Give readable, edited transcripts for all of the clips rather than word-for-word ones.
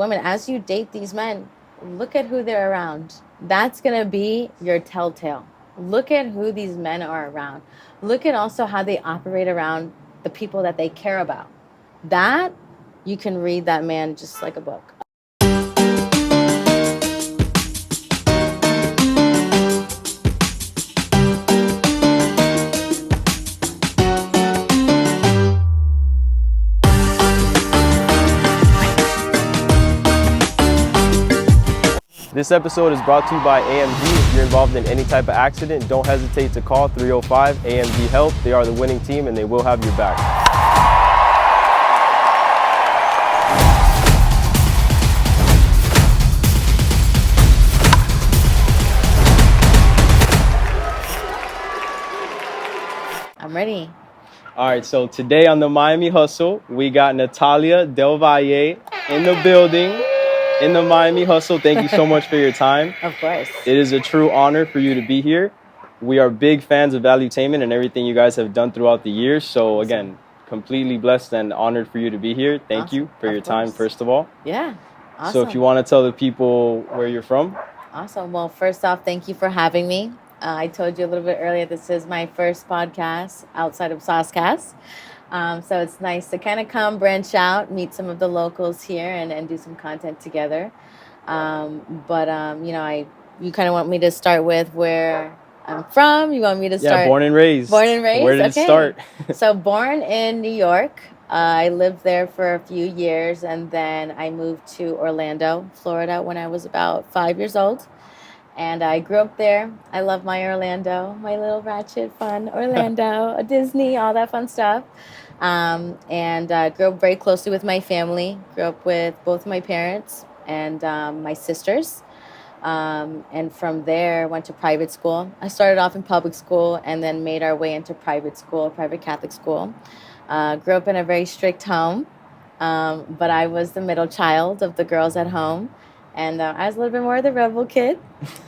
Women, as you date these men, look at who they're around. That's going to be your telltale. Look at who these men are around. Look at also how they operate around the people that they care about. That, you can read that man just like a book. This episode is brought to you by AMG. If you're involved in any type of accident, don't hesitate to call 305 AMG Help. They are the winning team and they will have your back. I'm ready. All right, so today on the Miami Hustle, we got Natalya Delvalle in the building. In the Miami Hustle, thank you so much for your time. Of course. It is a true honor for you to be here. We are big fans of Valuetainment and everything you guys have done throughout the years. So again, completely blessed and honored for you to be here. Thank you for your time, first of all. Yeah. Awesome. So if you want to tell the people where you're from. Awesome. Well, first off, thank you for having me. I told you a little bit earlier, this is my first podcast outside of SOSCAST. So it's nice to kind of come, branch out, meet some of the locals here and do some content together. You kind of want me to start with where I'm from? You want me to start? Yeah, born and raised. Born and raised? Where did it start? So born in New York. I lived there for a few years, and then I moved to Orlando, Florida, when I was about 5 years old. And I grew up there. I love my Orlando, my little ratchet fun Orlando, Disney, all that fun stuff. Grew up very closely with my family. Grew up with both my parents and my sisters. And from there, went to private school. I started off in public school and then made our way into private school, private Catholic school. Grew up in a very strict home, but I was the middle child of the girls at home. And I was a little bit more of the rebel kid,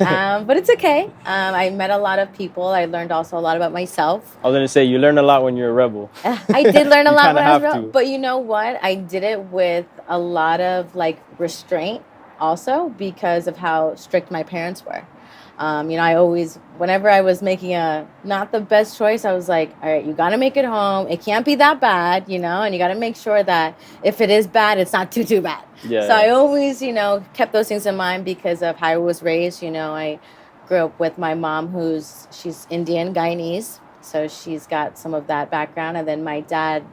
but it's okay. I met a lot of people. I learned also a lot about myself. I was going to say, you learn a lot when you're a rebel. I did learn a lot when I was a rebel. to. But you know what? I did it with a lot of restraint also because of how strict my parents were. I always, whenever I was making not the best choice, I was like, all right, you got to make it home. It can't be that bad, and you got to make sure that if it is bad, it's not too bad. Yeah. So I always, kept those things in mind because of how I was raised. I grew up with my mom she's Indian, Guyanese. So she's got some of that background. And then my dad,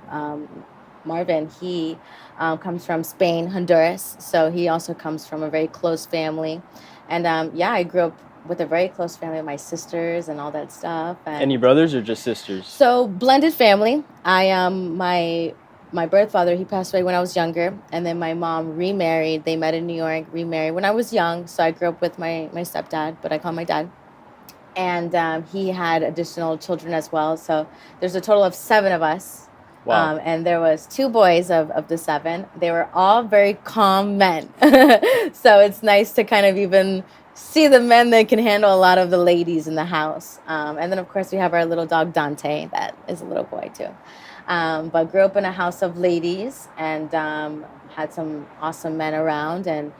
Marvin, he comes from Spain, Honduras. So he also comes from a very close family. And I grew up with a very close family of my sisters and all that stuff. And any brothers or just sisters? So blended family. My birth father, he passed away when I was younger, and then my mom remarried. They met in New York, remarried when I was young. So I grew up with my stepdad, but I call him my dad. And he had additional children as well. So there's a total of 7 of us. Wow. And there was 2 boys of the 7. They were all very calm men. So it's nice to kind of even see the men that can handle a lot of the ladies in the house. And then, of course, we have our little dog, Dante, that is a little boy, too. But grew up in a house of ladies and had some awesome men around. And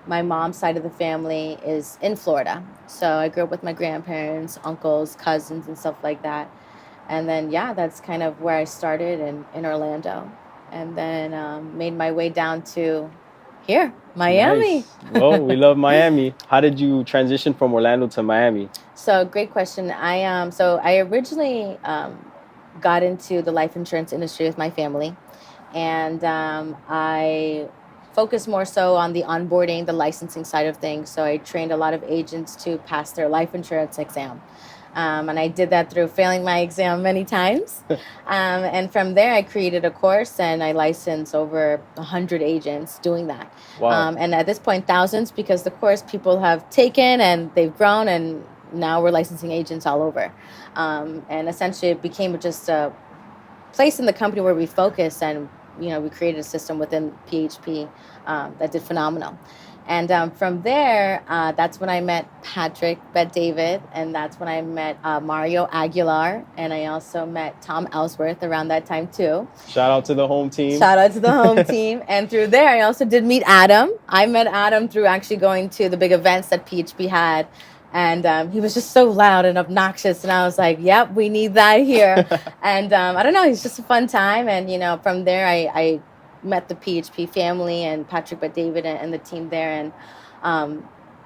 my mom's side of the family is in Florida. So I grew up with my grandparents, uncles, cousins, and stuff like that. And then, that's kind of where I started in Orlando. And then made my way down to here, Miami. Nice. Well, we love Miami. How did you transition from Orlando to Miami? So great question. I originally got into the life insurance industry with my family, and I focused more so on the onboarding, the licensing side of things. So I trained a lot of agents to pass their life insurance exam. And I did that through failing my exam many times. And from there, I created a course and I licensed over 100 agents doing that. Wow. And at this point, thousands, because the course people have taken and they've grown, and now we're licensing agents all over. And essentially, it became just a place in the company where we focus, and we created a system within PHP that did phenomenal. And from there, that's when I met Patrick Bet-David, and that's when I met Mario Aguilar, and I also met Tom Ellsworth around that time too. Shout out to the home team. Shout out to the home team. And through there, I also did meet Adam. I met Adam through actually going to the big events that PHP had. And he was just so loud and obnoxious. And I was like, yep, we need that here. And I don't know, it's just a fun time. And, from there, I met the PHP family and Patrick Bet-David and the team there. And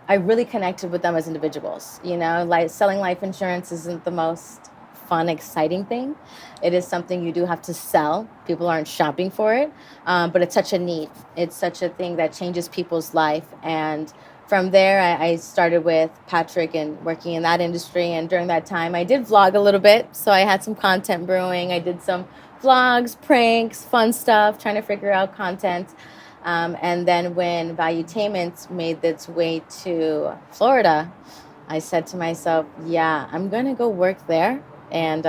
I really connected with them as individuals. Like selling life insurance isn't the most fun, exciting thing. It is something you do have to sell. People aren't shopping for it, but it's such a need. It's such a thing that changes people's life. And from there, I started with Patrick and working in that industry. And during that time, I did vlog a little bit. So I had some content brewing. I did some vlogs, pranks, fun stuff, trying to figure out content. And then when Valuetainment made its way to Florida, I said to myself, yeah, I'm going to go work there. And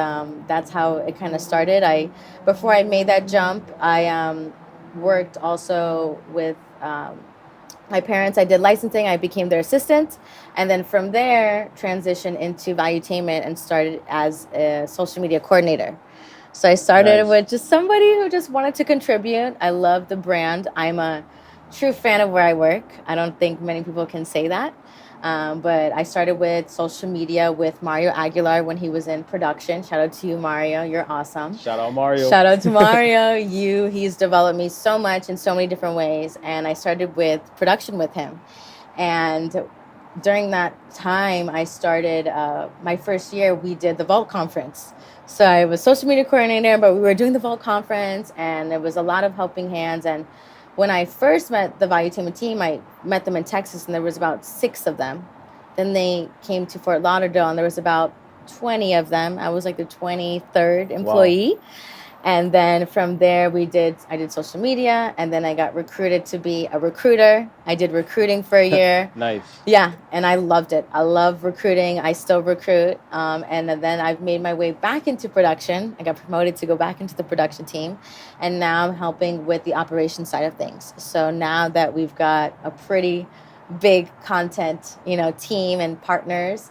that's how it kind of started. Before I made that jump, I worked also with my parents. I did licensing. I became their assistant. And then from there, transitioned into Valuetainment and started as a social media coordinator. So I started with just somebody who just wanted to contribute. I love the brand. I'm a true fan of where I work. I don't think many people can say that. But I started with social media with Mario Aguilar when he was in production. Shout out to you, Mario. You're awesome. Shout out Mario. Shout out to Mario. He's developed me so much in so many different ways. And I started with production with him. And during that time, I started my first year, we did the Vault Conference. So I was social media coordinator, but we were doing the Vault Conference, and it was a lot of helping hands. And when I first met the Valuetainment team, I met them in Texas, and there was about 6 of them. Then they came to Fort Lauderdale, and there was about 20 of them. I was like the 23rd employee. Wow. And then from there, I did social media, and then I got recruited to be a recruiter. I did recruiting for a year. Nice. Yeah, and I loved it. I love recruiting. I still recruit. And then I've made my way back into production. I got promoted to go back into the production team. And now I'm helping with the operations side of things. So now that we've got a pretty big content, team and partners,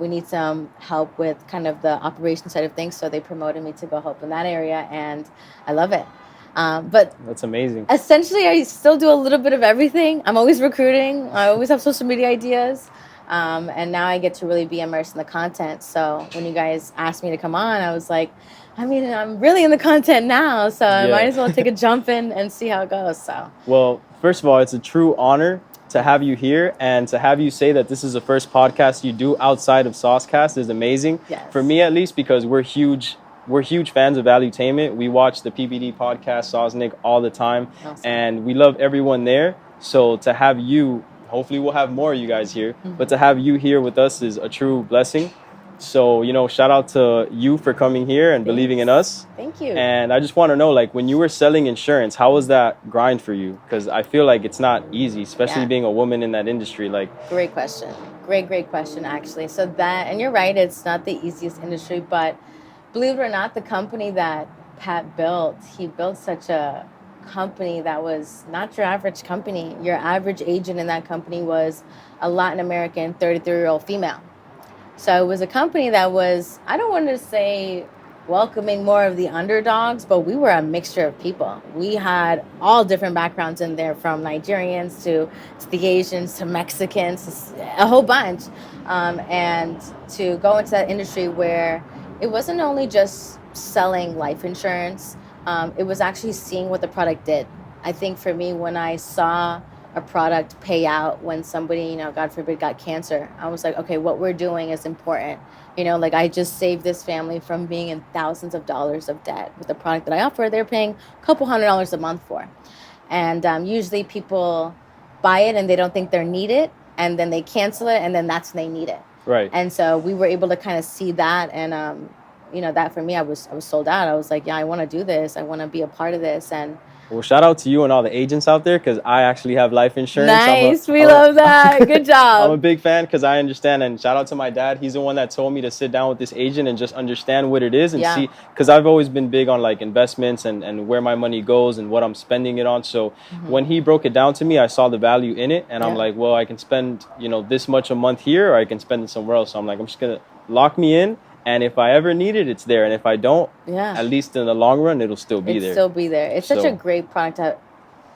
we need some help with kind of the operation side of things. So they promoted me to go help in that area, and I love it. But that's amazing. Essentially, I still do a little bit of everything. I'm always recruiting. I always have social media ideas. And now I get to really be immersed in the content. So when you guys asked me to come on, I was like, I'm really in the content now. So I might as well take a jump in and see how it goes. So, well, first of all, it's a true honor to have you here, and to have you say that this is the first podcast you do outside of SOSCAST is amazing. Yes. For me, at least, because we're huge fans of Valuetainment. We watch the PBD podcast, Sosnick, all the time. Awesome. And we love everyone there. So to have you, hopefully we'll have more of you guys here, but to have you here with us is a true blessing. So, shout out to you for coming here and believing in us. Thank you. And I just want to know, like, when you were selling insurance, how was that grind for you? Because I feel like it's not easy, especially being a woman in that industry. Great question. Great question, actually. So and you're right, it's not the easiest industry, but believe it or not, the company that Pat built, he built such a company that was not your average company. Your average agent in that company was a Latin American 33-year-old female. So it was a company that was, I don't want to say welcoming more of the underdogs, but we were a mixture of people. We had all different backgrounds in there, from Nigerians to the Asians to Mexicans, a whole bunch. And to go into that industry where it wasn't only just selling life insurance, it was actually seeing what the product did. I think for me, when I saw a product pay out when somebody, God forbid, got cancer, I was like, okay, what we're doing is important. I just saved this family from being in thousands of dollars of debt with the product that I offer. They're paying a couple $100s a month for. And usually people buy it and they don't think they're needed, and then they cancel it, and then that's when they need it. Right. And so we were able to kind of see that, and that for me, I was sold out. I was like, yeah, I want to do this. I want to be a part of this. And Well, shout out to you and all the agents out there, because I actually have life insurance. Nice. We love that. Good I'm a job. big fan because I understand. And shout out to my dad. He's the one that told me to sit down with this agent and just understand what it is and Yeah. see. Because I've always been big on like investments and where my money goes and what I'm spending it on. So when he broke it down to me, I saw the value in it. And I'm Yeah. like, well, I can spend, this much a month here, or I can spend it somewhere else. So I'm like, I'm just going to lock me in. And if I ever need it, it's there. And if I don't, at least in the long run, it'll still be there. It'll still be there. It's such a great product that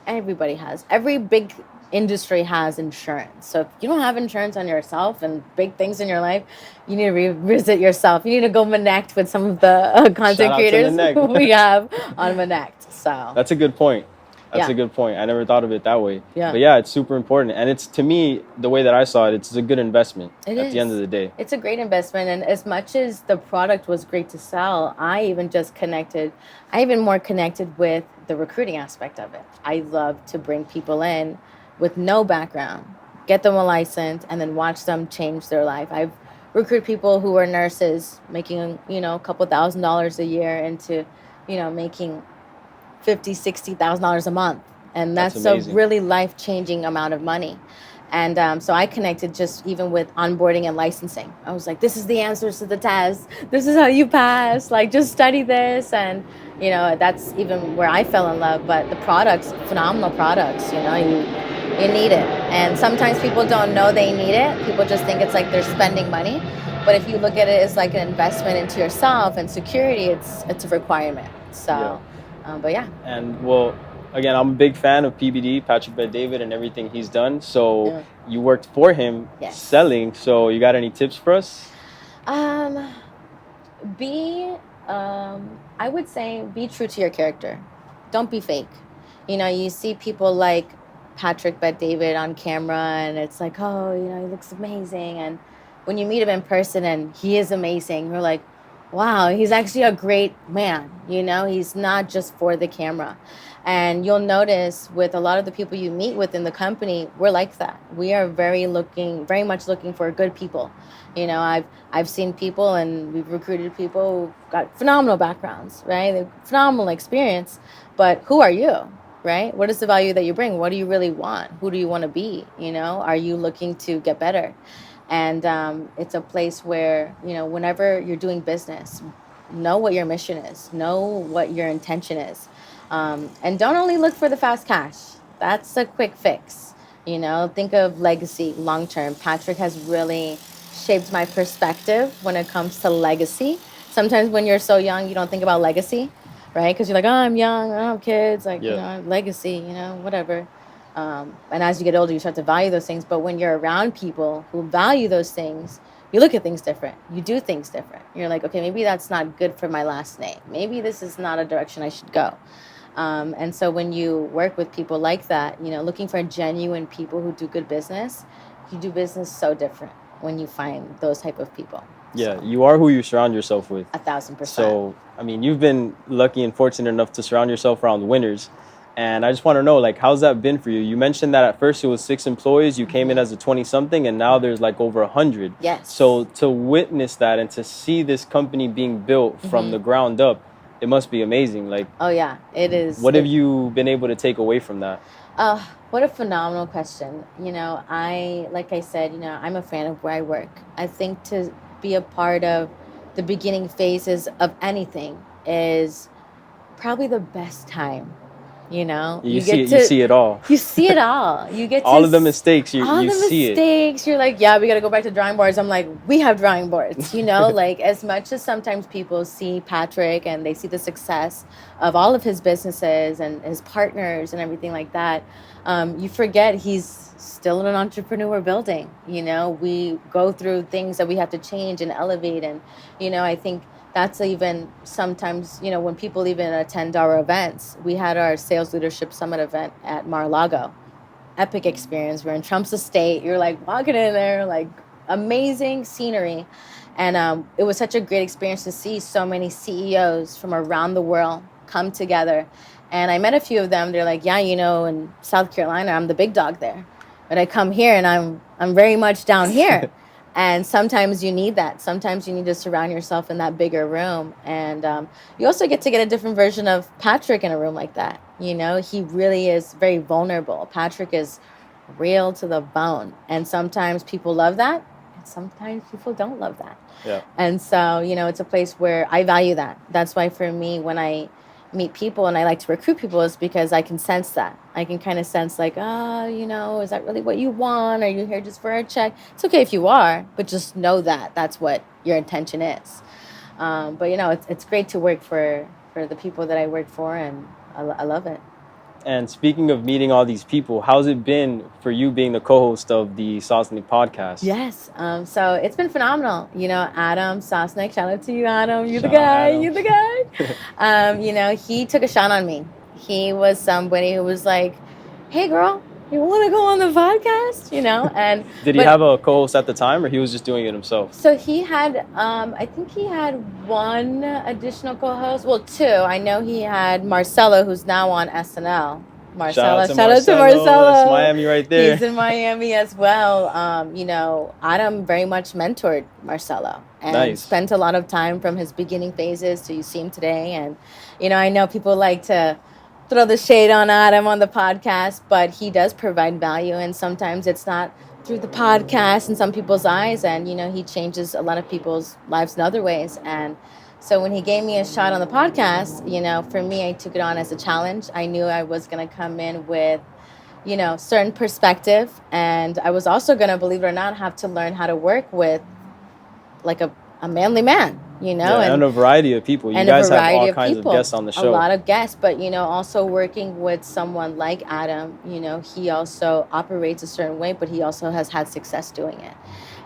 everybody has. Every big industry has insurance. So if you don't have insurance on yourself and big things in your life, you need to revisit yourself. You need to go connect with some of the content creators we have on Connect. So that's a good point. That's a good point. I never thought of it that way. Yeah. But yeah, it's super important. And it's, to me, the way that I saw it, it's a good investment at the end of the day. It's a great investment. And as much as the product was great to sell, I even more connected with the recruiting aspect of it. I love to bring people in with no background, get them a license, and then watch them change their life. I've recruited people who are nurses making, a couple $1,000s a year into, making $50,000-$60,000 a month, and that's a really life-changing amount of money. And so I connected just even with onboarding and licensing. I was like, this is the answers to the test. This is how you pass. Like, just study this. And, that's even where I fell in love. But the products, phenomenal products, you need it. And sometimes people don't know they need it. People just think it's like they're spending money. But if you look at it as like an investment into yourself and security, it's a requirement. So, but yeah. And well, again, I'm a big fan of PBD, Patrick Bet-David, and everything he's done. So you worked for him selling. So you got any tips for us? I would say be true to your character. Don't be fake. You see people like Patrick Bet-David on camera and it's like, oh, he looks amazing. And when you meet him in person and he is amazing, you're like, wow, he's actually a great man. He's not just for the camera. And you'll notice with a lot of the people you meet with in the company, we're like that. We are very much looking for good people. I've seen people and we've recruited people who've got phenomenal backgrounds, right? They have phenomenal experience, but who are you, right? What is the value that you bring? What do you really want? Who do you want to be? Are you looking to get better? And it's a place where, whenever you're doing business, know what your mission is, know what your intention is. And don't only look for the fast cash. That's a quick fix. Think of legacy long term. Patrick has really shaped my perspective when it comes to legacy. Sometimes when you're so young, you don't think about legacy, right? Because you're like, oh, I'm young, I don't have kids, legacy, whatever. And as you get older, you start to value those things. But when you're around people who value those things, you look at things different. You do things different. You're like, okay, maybe that's not good for my last name. Maybe this is not a direction I should go. And so when you work with people like that, looking for genuine people who do good business, you do business so different when you find those type of people. Yeah, you are who you surround yourself with. 1,000%. So, you've been lucky and fortunate enough to surround yourself around winners. And I just want to know, how's that been for you? You mentioned that at first it was 6 employees. You came in as a 20-something, and now there's over 100. Yes. So to witness that and to see this company being built from the ground up, it must be amazing. Oh, yeah, it is. What have you been able to take away from that? What a phenomenal question. Like I said, I'm a fan of where I work. I think to be a part of the beginning phases of anything is probably the best time. You see it all. You see it all. You get all of the mistakes. You see it. Mistakes. You're like, yeah, we got to go back to drawing boards. I'm like, we have drawing boards. As much as sometimes people see Patrick and they see the success of all of his businesses and his partners and everything like that, you forget he's still an entrepreneur building. We go through things that we have to change and elevate, and I think. That's even sometimes, when people even attend our events. We had our Sales Leadership Summit event at Mar-a-Lago. Epic experience. We're in Trump's estate. You're walking in there, amazing scenery. And it was such a great experience to see so many CEOs from around the world come together. And I met a few of them. They're like, yeah, in South Carolina, I'm the big dog there. But I come here and I'm very much down here. And sometimes you need that. Sometimes you need to surround yourself in that bigger room. And you also get to get a different version of Patrick in a room like that. You know, he really is very vulnerable. Patrick is real to the bone. And sometimes people love that. And sometimes people don't love that. Yeah. And so, you know, it's a place where I value that. That's why for me, when I meet people and I like to recruit people, is because I can sense that. I can kind of sense like, oh, you know, is that really what you want? Are you here just for a check? It's okay if you are, but just know that that's what your intention is. But, you know, it's great to work for the people that I work for, and I love it. And speaking of meeting all these people, how's it been for you being the co-host of the Sosnik podcast? Yes. So it's been phenomenal. You know, Adam Sosnik, shout out to you, Adam. You're the guy. You're the guy. You know, he took a shot on me. He was somebody who was like, hey, girl, you want to go on the podcast? You know, and did he have a co-host at the time, or he was just doing it himself? So he had, I think he had one additional co-host. Well, two. I know he had Marcelo, who's now on SNL. Marcelo, shout out to Marcelo. That's Miami right there. He's in Miami as well. You know, Adam very much mentored Marcelo and spent a lot of time from his beginning phases to you see him today. And, you know, I know people like to throw the shade on Adam on the podcast, but he does provide value, and sometimes it's not through the podcast in some people's eyes, and you know, he changes a lot of people's lives in other ways. And so when he gave me a shot on the podcast, you know, for me, I took it on as a challenge. I knew I was going to come in with, you know, certain perspective, and I was also going to, believe it or not, have to learn how to work with like a manly man, you know, and a variety of people. You guys have all kinds of guests on the show. A lot of guests, but, you know, also working with someone like Adam, you know, he also operates a certain way, but he also has had success doing it.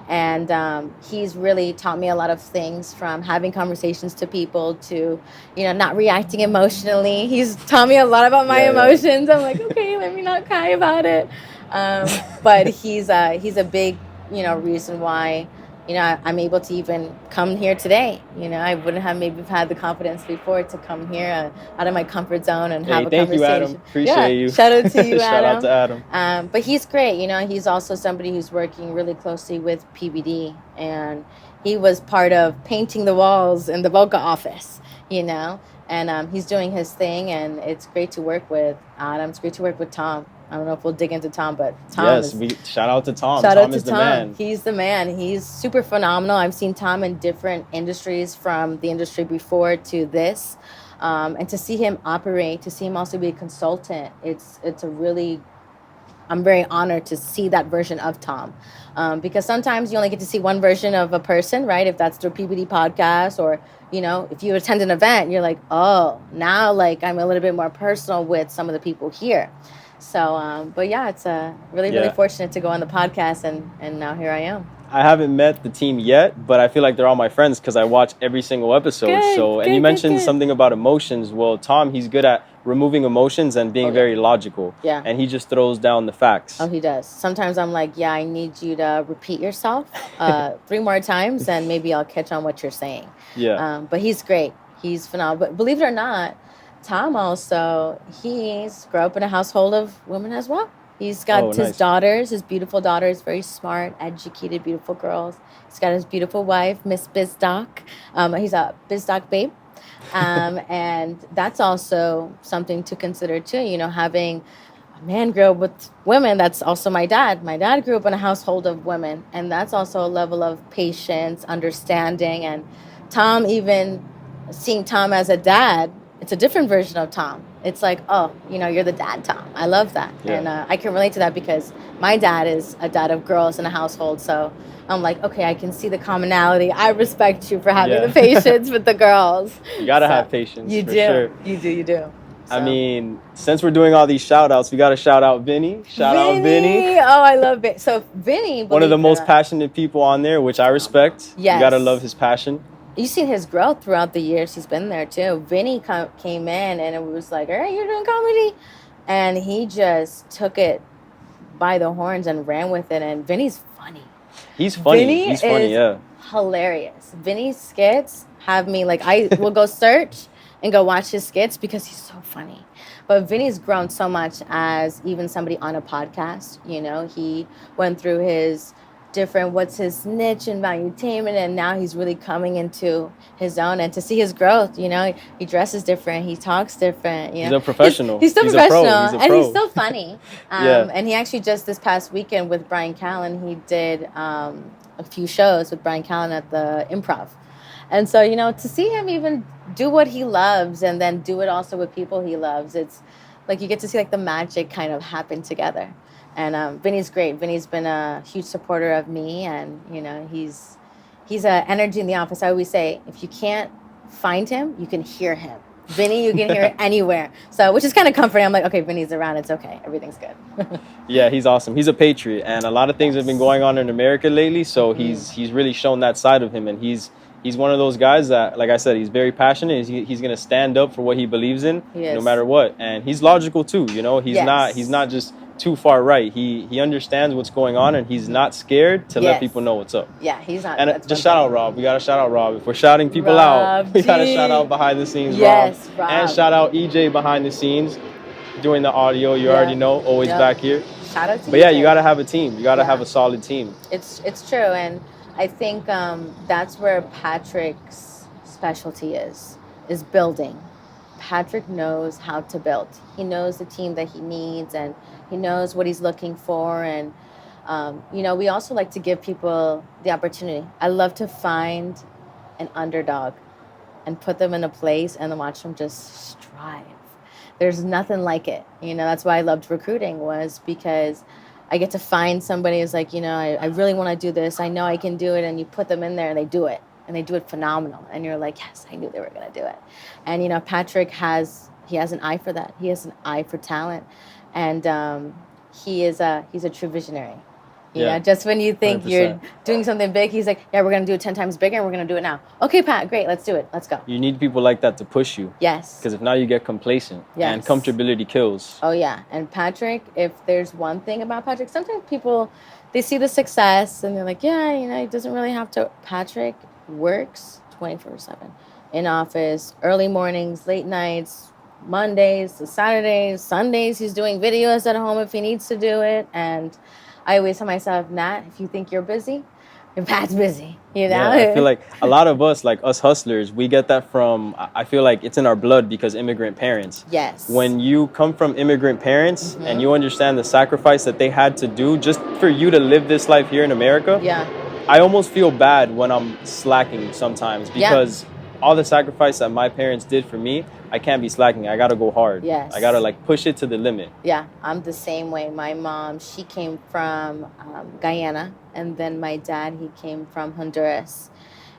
And he's really taught me a lot of things, from having conversations to people to, you know, not reacting emotionally. He's taught me a lot about my emotions. I'm like, okay, let me not cry about it. But he's a big, you know, reason why, you know, I'm able to even come here today. You know, I wouldn't have maybe had the confidence before to come here out of my comfort zone and have a conversation. Thank you, Adam. Appreciate you. Shout out to you, Adam. Shout out to Adam. But he's great. You know, he's also somebody who's working really closely with PBD, and he was part of painting the walls in the Boca office, you know, and he's doing his thing, and it's great to work with Adam. It's great to work with Tom. I don't know if we'll dig into Tom, but Tom shout out to Tom. Tom is the man. He's the man. He's super phenomenal. I've seen Tom in different industries, from the industry before to this. And to see him operate, to see him also be a consultant, it's a really, I'm very honored to see that version of Tom. Because sometimes you only get to see one version of a person, right? If that's through PBD podcast, or, you know, if you attend an event, you're like, oh, now like I'm a little bit more personal with some of the people here. So, but yeah, it's really fortunate to go on the podcast, and now here I am. I haven't met the team yet, but I feel like they're all my friends because I watch every single episode. And you mentioned something about emotions. Well, Tom, he's good at removing emotions and being very logical. Yeah. And he just throws down the facts. Oh, he does. Sometimes I'm like, yeah, I need you to repeat yourself 3 more times, and maybe I'll catch on what you're saying. Yeah. But he's great. He's phenomenal. But believe it or not, Tom also, he's grew up in a household of women as well. He's got his daughters, his beautiful daughters, very smart, educated, beautiful girls. He's got his beautiful wife, Miss Bizdoc. He's a Bizdoc babe. And that's also something to consider too, you know, having a man grow up with women. That's also my dad. My dad grew up in a household of women, and that's also a level of patience, understanding. And Tom, even seeing Tom as a dad, it's a different version of Tom. It's like, oh, you know, you're the dad, Tom. I love that. Yeah. And I can relate to that because my dad is a dad of girls in a household. So I'm like, okay, I can see the commonality. I respect you for having the patience with the girls. You got to have patience. You do. Sure. You do. So. I mean, since we're doing all these shout-outs, we got to shout out Vinny. Shout out Vinny. Oh, I love Vinny. So Vinny. One of the most passionate people on there, which I respect. Yes. You got to love his passion. You've seen his growth throughout the years he's been there, too. Vinny came in, and it was like, all right, you're doing comedy. And he just took it by the horns and ran with it. And Vinny's funny. He's funny. He's funny, yeah. Hilarious. Vinny's skits have me, like, I will go search and go watch his skits because he's so funny. But Vinny's grown so much as even somebody on a podcast. You know, he went through his different, what's his niche in valuetainment, and now he's really coming into his own. And to see his growth, he dresses different, he talks different. He's a professional. He's still He's professional, a pro. He's a and pro. he's still funny. Yeah. And he actually just this past weekend with Brian Callen, he did a few shows with Brian Callen at the Improv. And so, to see him even do what he loves and then do it also with people he loves, it's like you get to see like the magic kind of happen together. And Vinny's great. Vinny's been a huge supporter of me, and he's an energy in the office. I always say, if you can't find him, you can hear him. Vinny, you can hear it anywhere. So, which is kind of comforting. I'm like, okay, Vinny's around. It's okay. Everything's good. Yeah, he's awesome. He's a patriot, and a lot of things have been going on in America lately. So he's really shown that side of him, and he's one of those guys that, like I said, he's very passionate. He's going to stand up for what he believes in, no matter what. And he's logical too. He's not just too far right. He understands what's going on, and he's not scared to let people know what's up. Yeah, he's not. And just shout out Rob. We got to shout out Rob. If we're shouting people out, we got to shout out behind the scenes, Rob. And shout out EJ behind the scenes doing the audio. You already know, always back here. Shout out to But yeah, you got to have a team. You got to have a solid team. It's true. And I think that's where Patrick's specialty is building. Patrick knows how to build. He knows the team that he needs, and he knows what he's looking for. And, we also like to give people the opportunity. I love to find an underdog and put them in a place and then watch them just strive. There's nothing like it. That's why I loved recruiting, was because I get to find somebody who's like, I really want to do this. I know I can do it. And you put them in there and they do it. And they do it phenomenal. And you're like, yes, I knew they were going to do it. And, Patrick has an eye for that. He has an eye for talent. And he's a true visionary. Just when you think 100%. You're doing something big, he's like, yeah, we're going to do it 10 times bigger, and we're going to do it now. Okay, Pat, great, let's do it. Let's go. You need people like that to push you. Yes. Because if not, you get complacent. Yes. And comfortability kills. Oh, yeah. And Patrick, if there's one thing about Patrick, sometimes people, they see the success, and they're like, yeah, he doesn't really have to. Patrick works 24/7 in office, early mornings, late nights, Mondays to Saturdays, Sundays. He's doing videos at home if he needs to do it. And I always tell myself, Nat, if you think you're busy, Pat's busy, Yeah, I feel like a lot of us, like us hustlers, we get that from, I feel like it's in our blood because immigrant parents. Yes. When you come from immigrant parents and you understand the sacrifice that they had to do just for you to live this life here in America. Yeah. I almost feel bad when I'm slacking sometimes because all the sacrifice that my parents did for me, I can't be slacking. I got to go hard. Yes. I got to push it to the limit. Yeah, I'm the same way. My mom, she came from Guyana, and then my dad, he came from Honduras.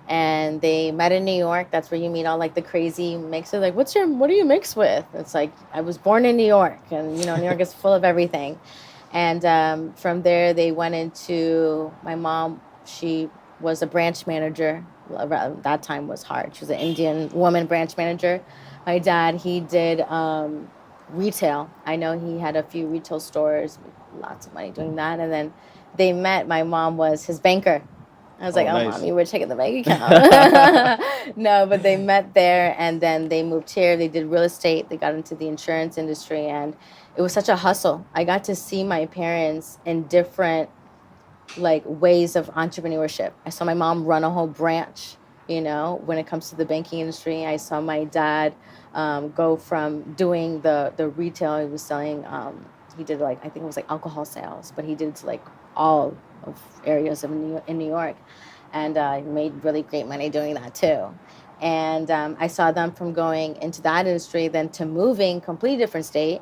And they met in New York. That's where you meet all the crazy mixes. Like, what do you mix with? It's like, I was born in New York, and New York is full of everything. And from there, they went into, my mom, she was a branch manager. That time was hard. She was an Indian woman branch manager. My dad, he did retail. I know he had a few retail stores, lots of money doing that. And then they met. My mom was his banker. I was like, nice. Mom, you were checking the bank account. No, but they met there, and then they moved here. They did real estate. They got into the insurance industry, and it was such a hustle. I got to see my parents in different ways of entrepreneurship. I saw my mom run a whole branch, when it comes to the banking industry. I saw my dad go from doing the retail. He was selling, he did I think it was alcohol sales, but he did it to all of areas in New York. And he made really great money doing that too. And I saw them from going into that industry, then to moving completely different state.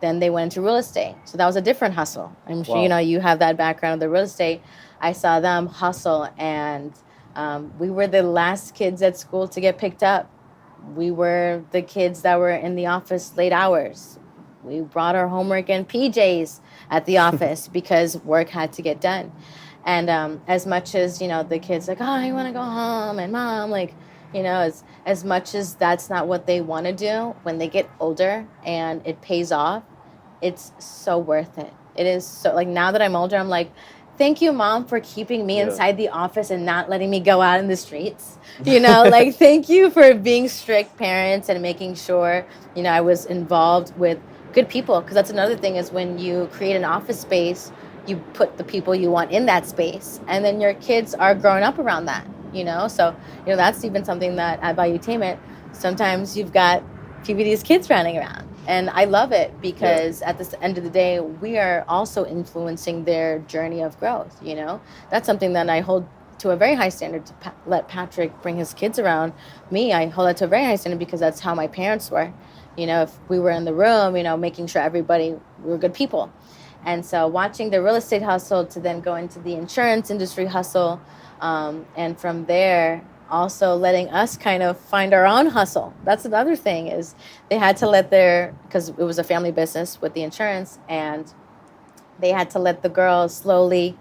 Then they went into real estate. So that was a different hustle. I'm sure, you have that background of the real estate. I saw them hustle, and we were the last kids at school to get picked up. We were the kids that were in the office late hours. We brought our homework in PJs at the office because work had to get done. And as much as, the kids I want to go home, and Mom, as much as that's not what they want to do, when they get older and it pays off, it's so worth it. It is so, now that I'm older, I'm like, thank you, Mom, for keeping me inside the office and not letting me go out in the streets. Thank you for being strict parents and making sure, I was involved with good people. Because that's another thing, is when you create an office space you put the people you want in that space, and then your kids are growing up around that, so that's even something that at Valuetainment, sometimes you've got PBD's kids running around, and I love it because at the end of the day, we are also influencing their journey of growth. That's something that I hold to a very high standard, to let Patrick bring his kids around me. I hold that to a very high standard because that's how my parents were. If we were in the room, making sure we were good people. And so watching the real estate hustle to then go into the insurance industry hustle, and from there also letting us kind of find our own hustle. That's another thing, is they had to because it was a family business with the insurance, and they had to let the girls slowly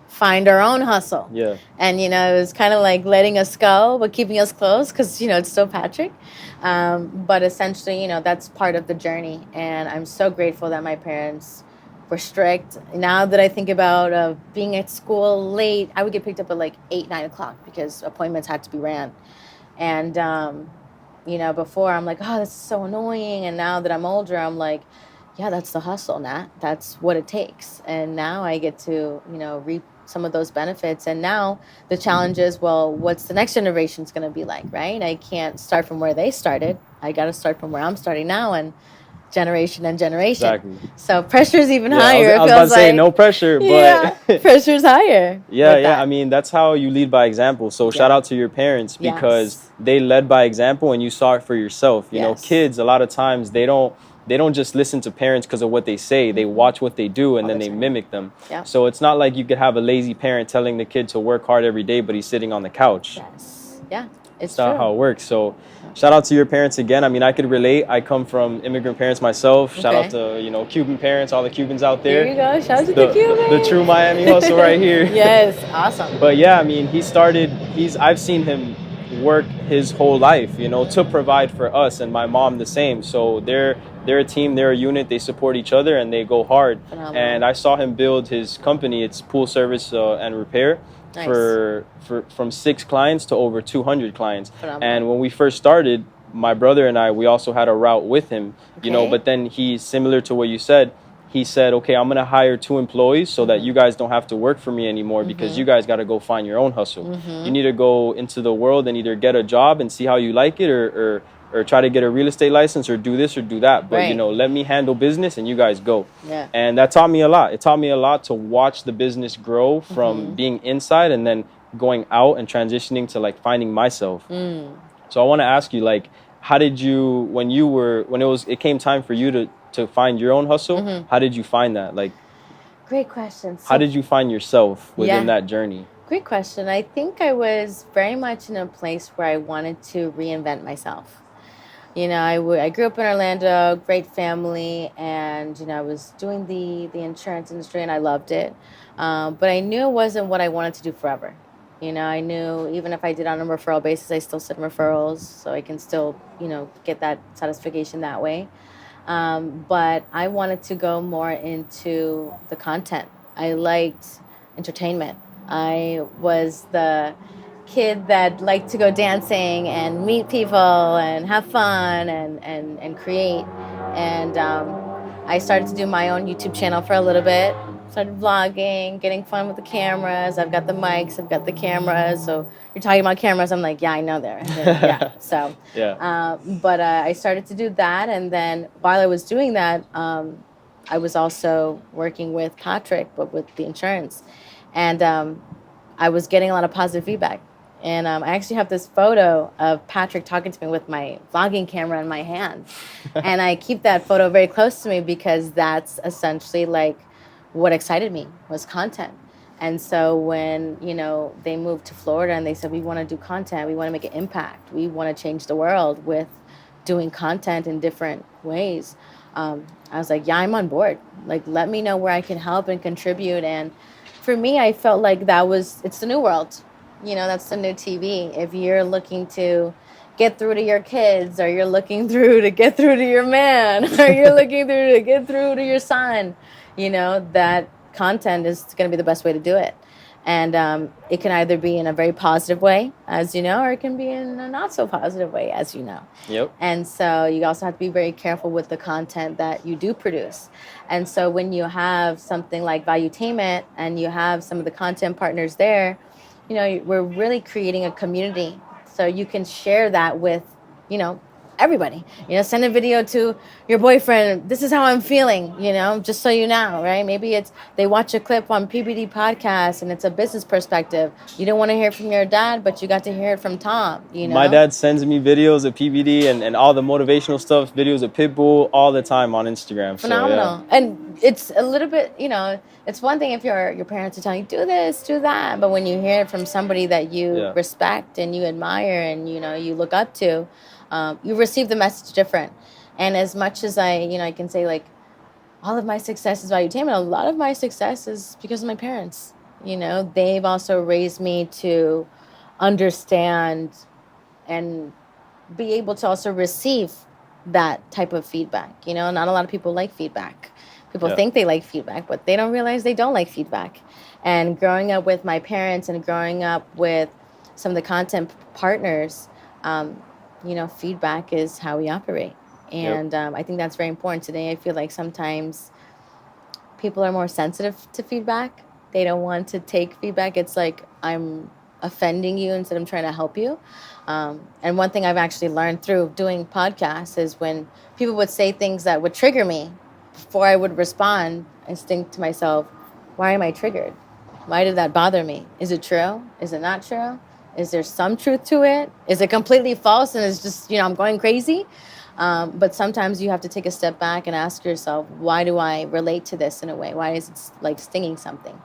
find our own hustle. Yeah. And, it was kind of like letting us go, but keeping us close because, it's still Patrick. But essentially, that's part of the journey. And I'm so grateful that my parents were strict. Now that I think about being at school late, I would get picked up at like 8, 9 o'clock because appointments had to be ran. And, before I'm like, oh, this is so annoying. And now that I'm older, I'm like, yeah, that's the hustle, Nat. That's what it takes. And now I get to, reap some of those benefits. And now the challenge is, well, what's the next generation's going to be like, right? I can't start from where they started. I got to start from where I'm starting now, and generation and generation. Exactly. So pressure's even higher. I was about to say no pressure, but yeah, pressure's higher. Yeah. I mean, that's how you lead by example. So shout out to your parents, because they led by example and you saw it for yourself. You know, kids, a lot of times they don't just listen to parents because of what they say. They watch what they do and then they mimic them. Yeah. So it's not like you could have a lazy parent telling the kid to work hard every day, but he's sitting on the couch. Yes. Yeah. It's not how it works. So shout out to your parents again. I mean, I could relate. I come from immigrant parents myself. Shout out to, Cuban parents, all the Cubans out there. There you go. Shout out to the Cubans. The true Miami hustle right here. Yes. Awesome. But yeah, I mean, I've seen him work his whole life, to provide for us, and my mom the same. So they're a team, they're a unit, they support each other and they go hard. Phenomenal. And I saw him build his company. It's pool service and repair. Nice. For from 6 clients to over 200 clients. Phenomenal. And when we first started, my brother and we also had a route with him, but then he's similar to what you said. He said, okay, I'm going to hire 2 employees so that you guys don't have to work for me anymore, because you guys got to go find your own hustle. You need to go into the world and either get a job and see how you like it, or try to get a real estate license, or do this or do that. But, let me handle business and you guys go. Yeah. And that taught me a lot. It taught me a lot to watch the business grow from being inside and then going out and transitioning to like finding myself. So I want to ask you, like, how did you, when it came time for you to find your own hustle, how did you find that? Like, great question. So, how did you find yourself within that journey? Great question. I think I was very much in a place where I wanted to reinvent myself. I grew up in Orlando, great family, and, I was doing the insurance industry and I loved it. But I knew it wasn't what I wanted to do forever. I knew even if I did on a referral basis, I still send referrals, so I can still, get that satisfaction that way. But I wanted to go more into the content. I liked entertainment. I was the kid that liked to go dancing and meet people and have fun and create. And I started to do my own YouTube channel for a little bit. Started vlogging, getting fun with the cameras. I've got the mics, I've got the cameras. So you're talking about cameras, I'm like, yeah, I know there. Yeah. So but I started to do that, and then while I was doing that, I was also working with Patrick, but with the insurance, and I was getting a lot of positive feedback. And I actually have this photo of Patrick talking to me with my vlogging camera in my hand. And I keep that photo very close to me because that's essentially like what excited me, was content. And so when, they moved to Florida and they said, we want to do content, we want to make an impact, we want to change the world with doing content in different ways, I was like, yeah, I'm on board. Like, let me know where I can help and contribute. And for me, I felt like it's the new world. That's the new TV. If you're looking to get through to your kids, or you're looking through to get through to your man, or you're looking through to get through to your son, that content is going to be the best way to do it. And it can either be in a very positive way, as you know, or it can be in a not so positive way, as you know. Yep. And so you also have to be very careful with the content that you do produce. And so when you have something like Valuetainment and you have some of the content partners there, you know, we're really creating a community. So you can share that with, you know, everybody. You know, send a video to your boyfriend. This is how I'm feeling, you know, just so you know, right? Maybe it's they watch a clip on PBD podcast and it's a business perspective. You don't want to hear it from your dad, but you got to hear it from Tom, you know? My dad sends me videos of PBD and all the motivational stuff, videos of Pitbull all the time on Instagram. Phenomenal. So, yeah. And it's a little bit, you know, it's one thing if your parents are telling you, do this, do that. But when you hear it from somebody that you respect and you admire and, you know, you look up to, you receive the message different. And as much as I can say like all of my success is Valuetainment, a lot of my success is because of my parents. You know, they've also raised me to understand and be able to also receive that type of feedback. You know, not a lot of people like feedback. People think they like feedback, but they don't realize they don't like feedback. And growing up with my parents and growing up with some of the content partners, you know, feedback is how we operate. And I think that's very important today. I feel like sometimes people are more sensitive to feedback. They don't want to take feedback. It's like I'm offending you instead of trying to help you. And one thing I've actually learned through doing podcasts is when people would say things that would trigger me, before I would respond, I think to myself, why am I triggered? Why did that bother me? Is it true? Is it not true? Is there some truth to it? Is it completely false and it's just, you know, I'm going crazy? But sometimes you have to take a step back and ask yourself, why do I relate to this in a way? Why is it like stinging something?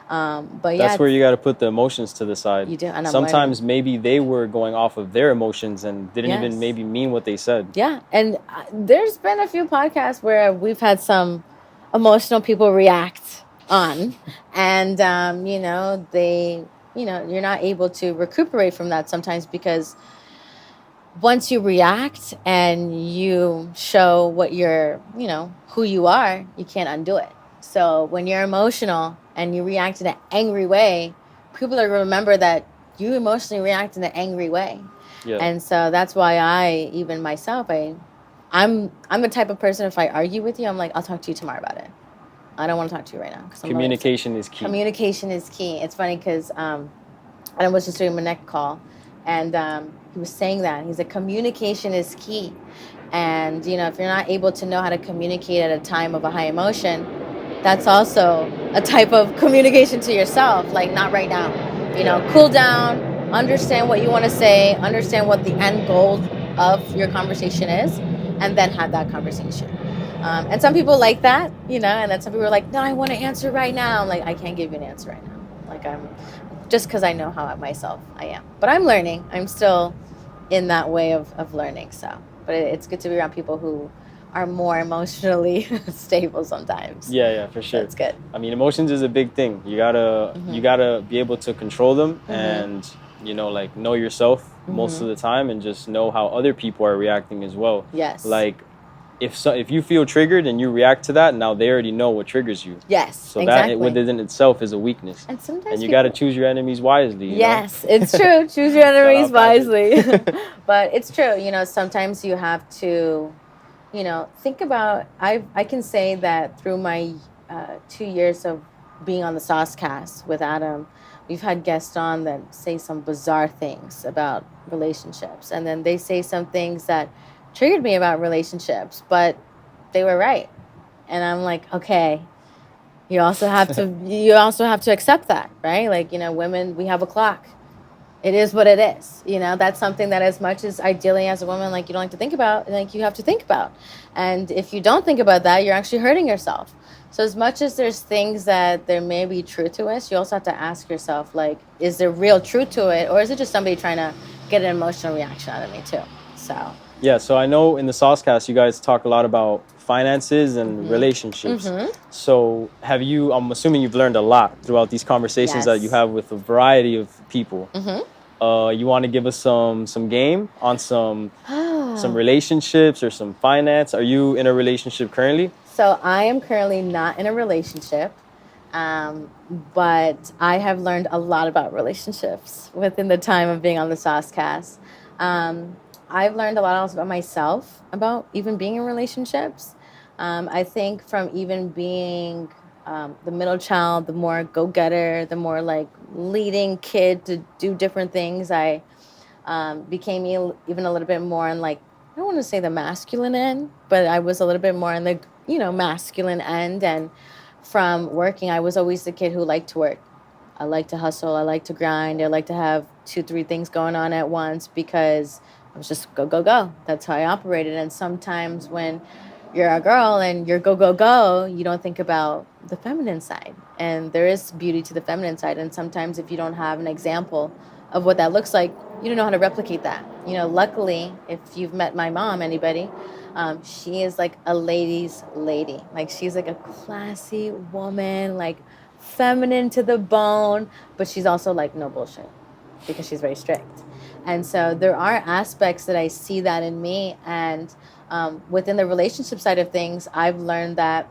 But yeah, that's where you got to put the emotions to the side. You do. And sometimes maybe they were going off of their emotions and didn't even maybe mean what they said. Yeah. And there's been a few podcasts where we've had some emotional people react on and, you know, you're not able to recuperate from that sometimes because once you react and you show what you're, you know, who you are, you can't undo it. So when you're emotional and you react in an angry way, people are going to remember that you emotionally react in an angry way. Yeah. And so that's why even myself, I'm the type of person, if I argue with you, I'm like, I'll talk to you tomorrow about it. I don't want to talk to you right now. Communication is key. Communication is key. It's funny because I was just doing my neck call and he was saying that. He's like, communication is key. And, you know, if you're not able to know how to communicate at a time of a high emotion, that's also a type of communication to yourself, like not right now. You know, cool down, understand what you want to say, understand what the end goal of your conversation is, and then have that conversation. And some people like that, you know, and then some people are like, no, I want to answer right now. I'm like, I can't give you an answer right now. Like just because I know how myself I am. But I'm learning. I'm still in that way of learning. So, but it's good to be around people who are more emotionally stable sometimes. Yeah, for sure. That's good. I mean, emotions is a big thing. You gotta be able to control them and, you know, like know yourself most of the time and just know how other people are reacting as well. Yes. Like if you feel triggered and you react to that, now they already know what triggers you. Yes, so exactly. That within itself is a weakness. And sometimes you got to choose your enemies wisely. Yes, it's true. Choose your enemies wisely. But it's true. You know, sometimes you have to, you know, think about. I can say that through my 2 years of being on the SOSCAST with Adam, we've had guests on that say some bizarre things about relationships, and then they say some things that triggered me about relationships, but they were right. And I'm like, okay, you also have to accept that, right? Like, you know, women, we have a clock. It is what it is. You know, that's something that as much as ideally as a woman, like you don't like to think about, like you have to think about. And if you don't think about that, you're actually hurting yourself. So as much as there's things that there may be true to us, you also have to ask yourself, like, is there real truth to it? Or is it just somebody trying to get an emotional reaction out of me too? So... Yeah, so I know in the SOSCAST you guys talk a lot about finances and relationships. So I'm assuming you've learned a lot throughout these conversations that you have with a variety of people. You want to give us some game on some relationships or some finance? Are you in a relationship currently? So I am currently not in a relationship. But I have learned a lot about relationships within the time of being on the SOSCAST. I've learned a lot also about myself, about even being in relationships. I think from even being the middle child, the more go-getter, the more like leading kid to do different things, I became even a little bit more on like, I don't want to say the masculine end, but I was a little bit more on the, masculine end. And from working, I was always the kid who liked to work. I like to hustle. I like to grind. I like to have 2, 3 things going on at once because I was just go, go, go. That's how I operated. And sometimes when you're a girl and you're go, go, go, you don't think about the feminine side. And there is beauty to the feminine side. And sometimes if you don't have an example of what that looks like, you don't know how to replicate that. Luckily, if you've met my mom, anybody, she is like a lady's lady. Like she's like a classy woman, like feminine to the bone, but she's also like no bullshit because she's very strict. And so there are aspects that I see that in me. And within the relationship side of things, I've learned that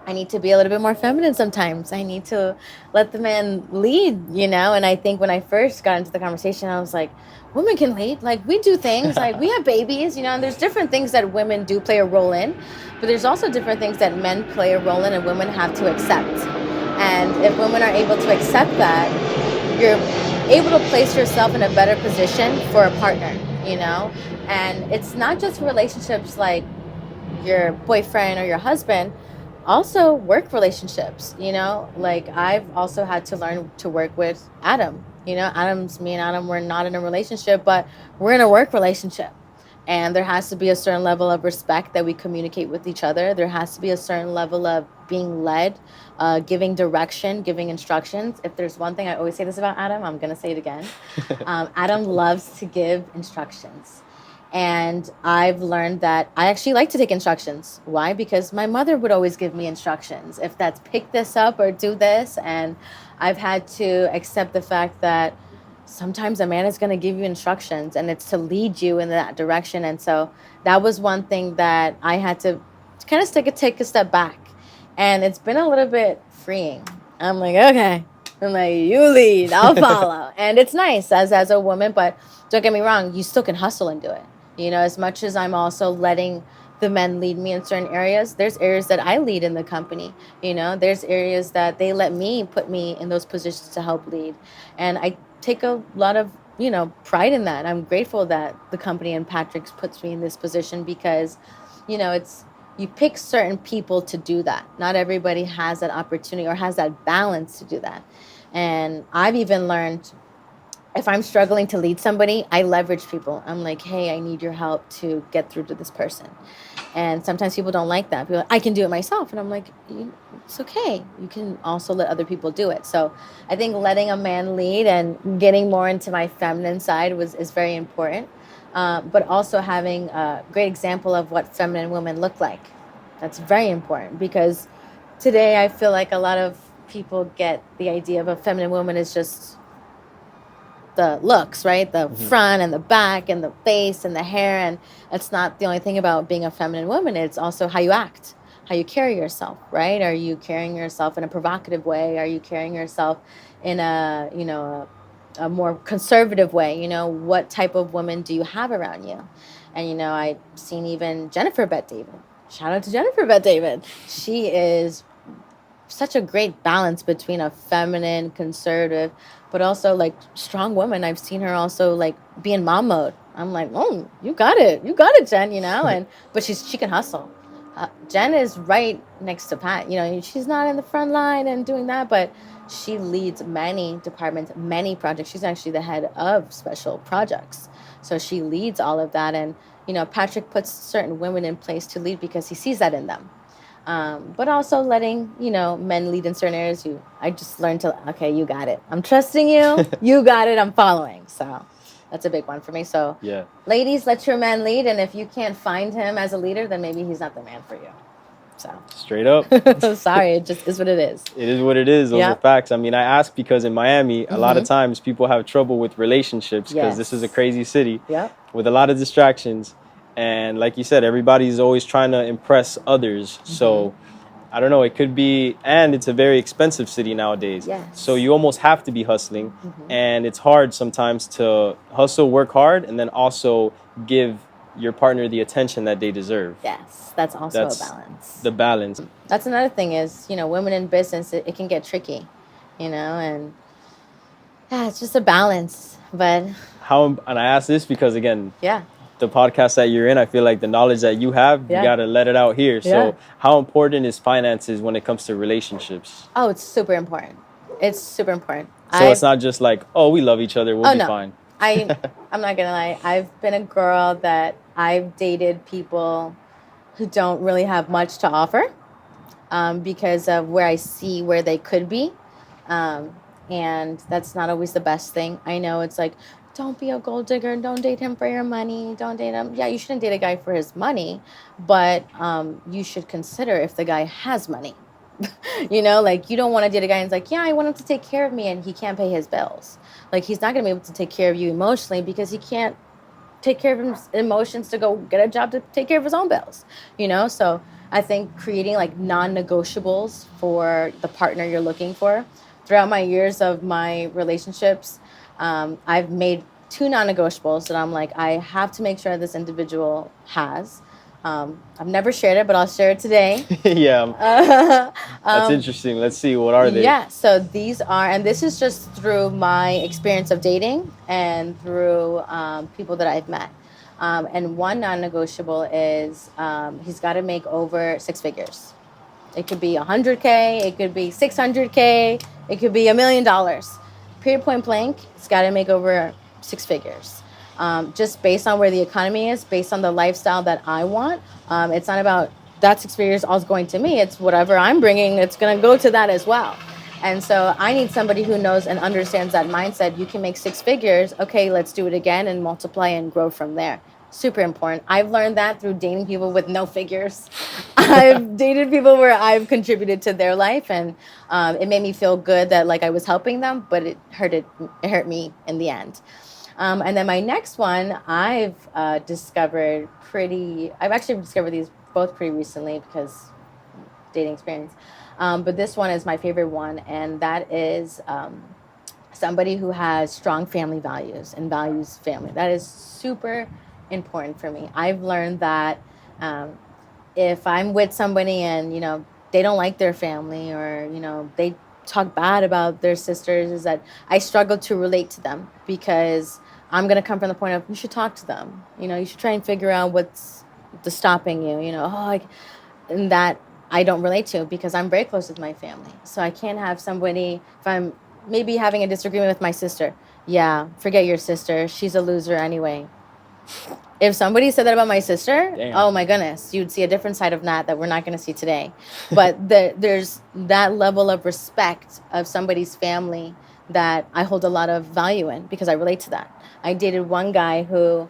I need to be a little bit more feminine sometimes. I need to let the man lead, And I think when I first got into the conversation, I was like, women can lead. Like, we do things. Like, we have babies, and there's different things that women do play a role in. But there's also different things that men play a role in and women have to accept. And if women are able to accept that, you're able to place yourself in a better position for a partner, And it's not just relationships like your boyfriend or your husband, also work relationships, like I've also had to learn to work with Adam. Me and Adam, we're not in a relationship, but we're in a work relationship. And there has to be a certain level of respect that we communicate with each other. There has to be a certain level of being led, giving direction, giving instructions. If there's one thing I always say this about Adam, I'm going to say it again. Adam loves to give instructions. And I've learned that I actually like to take instructions. Why? Because my mother would always give me instructions. If that's pick this up or do this. And I've had to accept the fact that sometimes a man is going to give you instructions and it's to lead you in that direction. And so that was one thing that I had to kind of take a step back. And it's been a little bit freeing. I'm like, okay. I'm like, you lead, I'll follow. And it's nice as a woman, but don't get me wrong, you still can hustle and do it. As much as I'm also letting the men lead me in certain areas, there's areas that I lead in the company. There's areas that they let me put me in those positions to help lead. And I take a lot of, pride in that. I'm grateful that the company and Patrick's puts me in this position because, it's, you pick certain people to do that. Not everybody has that opportunity or has that balance to do that. And I've even learned, if I'm struggling to lead somebody, I leverage people. I'm like, hey, I need your help to get through to this person. And sometimes people don't like that. People are like, I can do it myself. And I'm like, it's okay. You can also let other people do it. So I think letting a man lead and getting more into my feminine side is very important. But also having a great example of what feminine women look like. That's very important because today I feel like a lot of people get the idea of a feminine woman is just the looks, right? The front and the back and the face and the hair. And it's not the only thing about being a feminine woman. It's also how you act, how you carry yourself, right? Are you carrying yourself in a provocative way? Are you carrying yourself in a more conservative way? What type of woman do you have around you? And, I've seen even Jennifer Bette David. Shout out to Jennifer Bette David. She is such a great balance between a feminine, conservative, but also like strong woman. I've seen her also like be in mom mode. I'm like, oh, you got it, Jen. And but she can hustle. Jen is right next to Pat. She's not in the front line and doing that, but she leads many departments, many projects. She's actually the head of special projects, so she leads all of that. And Patrick puts certain women in place to lead because he sees that in them. But also letting, men lead in certain areas. I just learned to, okay, you got it. I'm trusting you. You got it. I'm following. So that's a big one for me. So yeah, ladies, let your man lead. And if you can't find him as a leader, then maybe he's not the man for you. So straight up. Sorry, it just is what it is. It is what it is. Those are facts. I mean, I ask because in Miami, a lot of times people have trouble with relationships because this is a crazy city with a lot of distractions. And like you said, everybody's always trying to impress others. So I don't know, it could be, and it's a very expensive city nowadays. Yes. So you almost have to be hustling. And it's hard sometimes to hustle, work hard, and then also give your partner the attention that they deserve. Yes, that's also a balance. The balance. That's another thing is, women in business, it can get tricky, and yeah, it's just a balance. But and I ask this because, again, yeah, the podcast that you're in, I feel like the knowledge that you have, you got to let it out here. So how important is finances when it comes to relationships? Oh, it's super important. It's super important. So it's not just like, oh, we love each other, we'll be fine. I'm not gonna lie. I've been a girl that I've dated people who don't really have much to offer, because of where I see where they could be, and that's not always the best thing. I know it's like, don't be a gold digger. Don't date him for your money. Don't date him. Yeah, you shouldn't date a guy for his money, but you should consider if the guy has money. Like, you don't want to date a guy and it's like, yeah, I want him to take care of me, and he can't pay his bills. Like, he's not going to be able to take care of you emotionally because he can't take care of his emotions to go get a job to take care of his own bills. So I think creating like non-negotiables for the partner you're looking for. Throughout my years of my relationships, I've made 2 non-negotiables that I'm like, I have to make sure this individual has. I've never shared it, but I'll share it today. Yeah. That's interesting. Let's see. What are they? Yeah. So these are, and this is just through my experience of dating and through people that I've met. And one non-negotiable is he's got to make over 6 figures. It could be $100K. It could be $600K. It could be $1 million. Period, point blank. It's got to make over 6 figures. Just based on where the economy is, based on the lifestyle that I want. It's not about that 6 figures all's going to me. It's whatever I'm bringing, it's going to go to that as well. And so I need somebody who knows and understands that mindset. You can make 6 figures. Okay, let's do it again and multiply and grow from there. Super important. I've learned that through dating people with no figures. I've dated people where I've contributed to their life, and it made me feel good that like I was helping them, but it hurt me in the end. And then my next one, I've actually discovered these both pretty recently because dating experience. But this one is my favorite one, and that is somebody who has strong family values and values family. That is super important for me. I've learned that if I'm with somebody and, they don't like their family, or, they talk bad about their sisters, is that I struggle to relate to them because I'm going to come from the point of, you should talk to them. You should try and figure out what's stopping you, and that I don't relate to because I'm very close with my family. So I can't have somebody, if I'm maybe having a disagreement with my sister, yeah, forget your sister. She's a loser anyway. If somebody said that about my sister, damn. Oh my goodness, you'd see a different side of Nat that we're not going to see today. But there's that level of respect of somebody's family that I hold a lot of value in because I relate to that. I dated one guy who,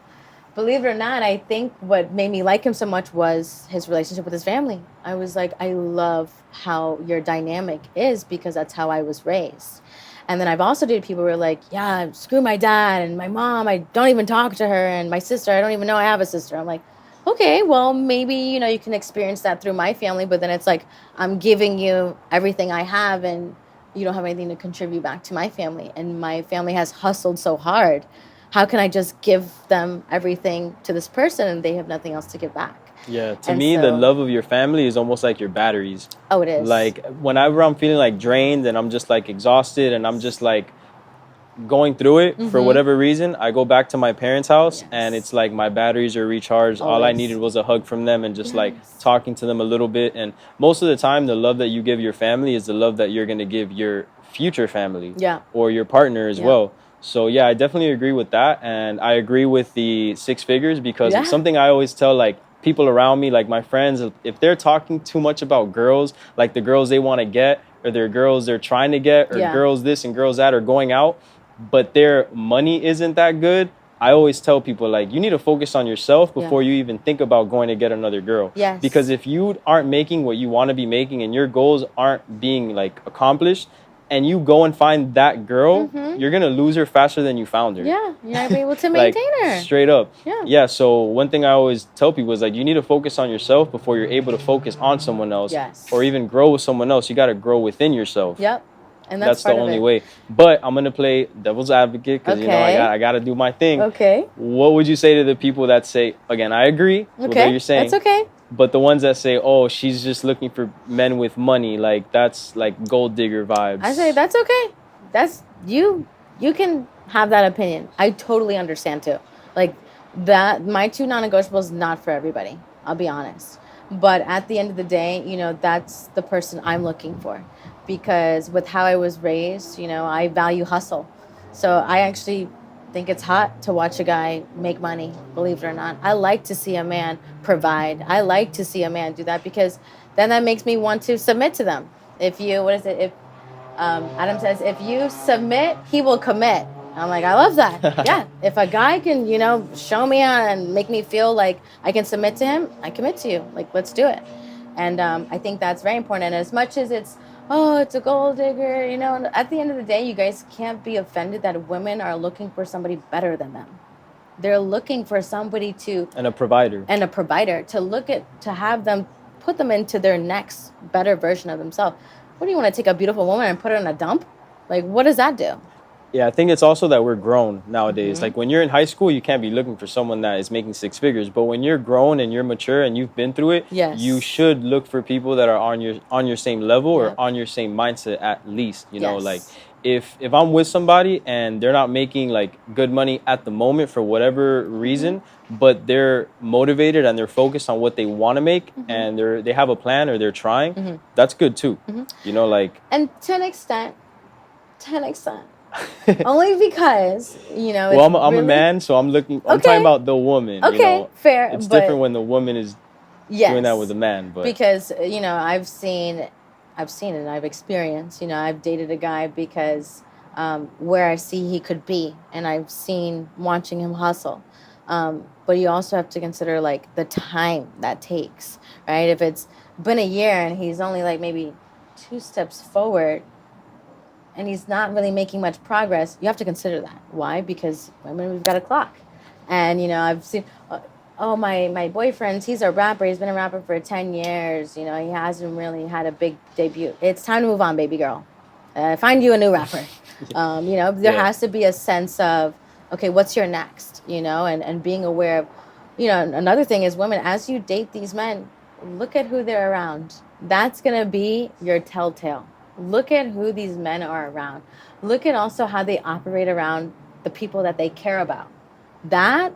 believe it or not, I think what made me like him so much was his relationship with his family. I was like, I love how your dynamic is because that's how I was raised. And then I've also dated people who are like, yeah, screw my dad and my mom, I don't even talk to her, and my sister, I don't even know I have a sister. I'm like, okay, well, maybe, you can experience that through my family, but then it's like, I'm giving you everything I have and you don't have anything to contribute back to my family. And my family has hustled so hard. How can I just give them everything to this person and they have nothing else to give back? Yeah, to me, the love of your family is almost like your batteries. Oh, it is. Like, whenever I'm feeling like drained and I'm just like exhausted and I'm just like going through it for whatever reason, I go back to my parents' house and it's like my batteries are recharged. Always. All I needed was a hug from them and just like talking to them a little bit. And most of the time, the love that you give your family is the love that you're going to give your future family or your partner as well. So, yeah, I definitely agree with that. And I agree with the 6 figures because it's something I always tell, like, people around me, like my friends, if they're talking too much about girls, like the girls they want to get or their girls they're trying to get or girls this and girls that are going out, but their money isn't that good, I always tell people, like, you need to focus on yourself before you even think about going to get another girl. Yes. Because if you aren't making what you want to be making and your goals aren't being, like, accomplished, and you go and find that girl, Mhm. you're gonna lose her faster than you found her. Yeah, you're not gonna be able to Like, maintain her. straight up. Yeah. Yeah. So one thing I always tell people is like, you need to focus on yourself before you're able to focus on someone else. Yes. Or even grow with someone else. You got to grow within yourself. Yep. And That's the part of only it. way. But I'm gonna play devil's advocate because you know Okay. I gotta do my thing. Okay. What would you say to the people that say, again, I agree with what you're saying. That's okay. But the ones that say, oh, she's just looking for men with money, like that's like gold digger vibes. I say that's okay. That's you can have that opinion. I totally understand too. Like that my two non-negotiables not for everybody. I'll be honest. But at the end of the day, you know, that's the person I'm looking for. Because with how I was raised, you know, I value hustle. So I actually think it's hot to watch a guy make money, believe it or not. I like to see a man provide. I like to see a man do that because then that makes me want to submit to them. If you, what is it? If Adam says, if you submit, he will commit. I'm like, I love that. Yeah. If a guy can, you know, show me out and make me feel like I can submit to him, I commit to you. Like, let's do it. And I think that's very important. And as much as it's a gold digger, you know, at the end of the day, you guys can't be offended that women are looking for somebody better than them. They're looking for somebody and a provider to have them put them into their next better version of themselves. What do you want to take a beautiful woman and put her in a dump? Like, what does that do? Yeah, I think it's also that we're grown nowadays. Mm-hmm. Like when you're in high school, you can't be looking for someone that is making six figures. But when you're grown and you're mature and you've been through it, yes, you should look for people that are on your same level or on your same mindset at least. You know, like if I'm with somebody and they're not making like good money at the moment for whatever reason, but they're motivated and they're focused on what they want to make and they have a plan or they're trying, that's good too. You know, like, and to an extent. Only because, you know, well, I'm a man, so I'm talking about the woman. Okay, you know? fair. It's different when the woman is doing that with a man. But because, you know, I've seen it and I've experienced, you know, I've dated a guy because where I see he could be, and I've seen watching him hustle. But you also have to consider like the time that takes, right? If it's been a year and he's only like maybe 2 steps forward, and he's not really making much progress, you have to consider that. Why? Because women, we've got a clock. And, you know, I've seen, my boyfriend, he's a rapper. He's been a rapper for 10 years. You know, he hasn't really had a big debut. It's time to move on, baby girl. Find you a new rapper. You know, there has to be a sense of, okay, what's your next? You know, and being aware of, you know, another thing is women, as you date these men, look at who they're around. That's going to be your telltale. Look at who these men are around. Look at also how they operate around the people that they care about. That,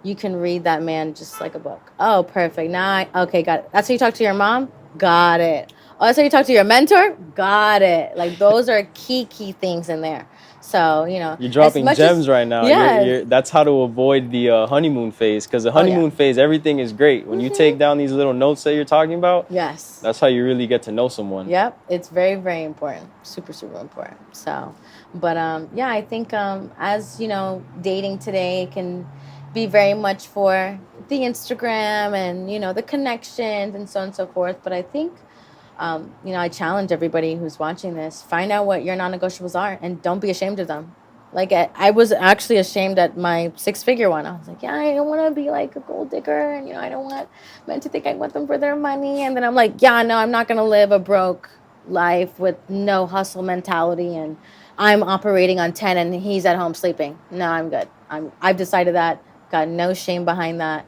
you can read that man just like a book. Oh, perfect. Okay, got it. That's how you talk to your mom? Got it. Oh, that's how you talk to your mentor? Got it. Like, those are key things in there. So, you know. You're dropping gems right now. Yeah. That's how to avoid the honeymoon phase. Because the honeymoon phase, everything is great. When you take down these little notes that you're talking about, yes, that's how you really get to know someone. Yep. It's very, very important. Super, super important. So, but yeah, I think as, you know, dating today can be very much for the Instagram and, you know, the connections and so on and so forth. But I think, you know, I challenge everybody who's watching this, find out what your non-negotiables are and don't be ashamed of them. Like, I was actually ashamed at my 6-figure one. I was like, yeah, I don't want to be like a gold digger. And, you know, I don't want men to think I want them for their money. And then I'm like, yeah, no, I'm not going to live a broke life with no hustle mentality. And I'm operating on 10 and he's at home sleeping. No, I'm good. I've decided that. Got no shame behind that.